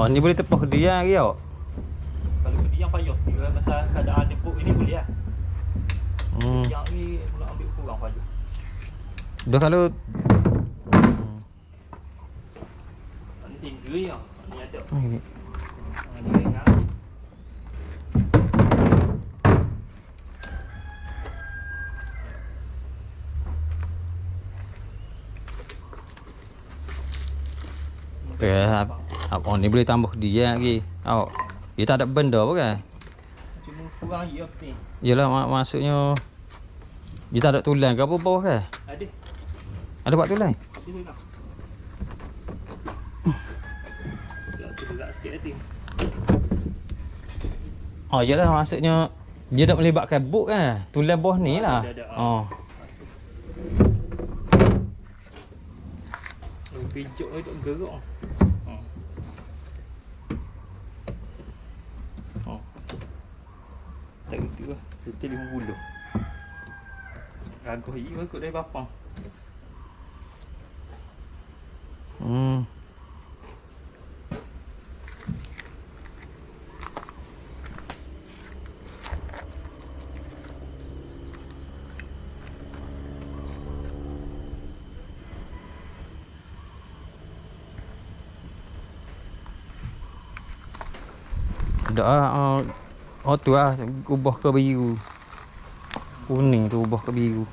Oh, ni boleh tepah dia lagi awak. Kalau dia yang payah, dia masa keadaan depok ini boleh lah. Yang ni nak ambil kurang payah. Dah kalau Ni tinggi ya. Ni ada. ini. Ni ringan. Apa ni boleh tambah dia lagi. Awak. Dia tak ada benda apa kan? Cuma kurang ya penting. Yalah maksudnya dia tak ada tulang ke apa bawah kan? Ada. Ada buat tulang? Ada juga. Tu berat sikit nanti. Oh yalah maksudnya dia nak melibatkan buk kan? Tulang bawah ni lah. Ada. Oh. Pijuk ni tak gerak. Tak gitu lah. Kita 50. Raguh ini ikut dari bapa. Dah tu lah ubah ke biru. Kuning tu ubah ke biru.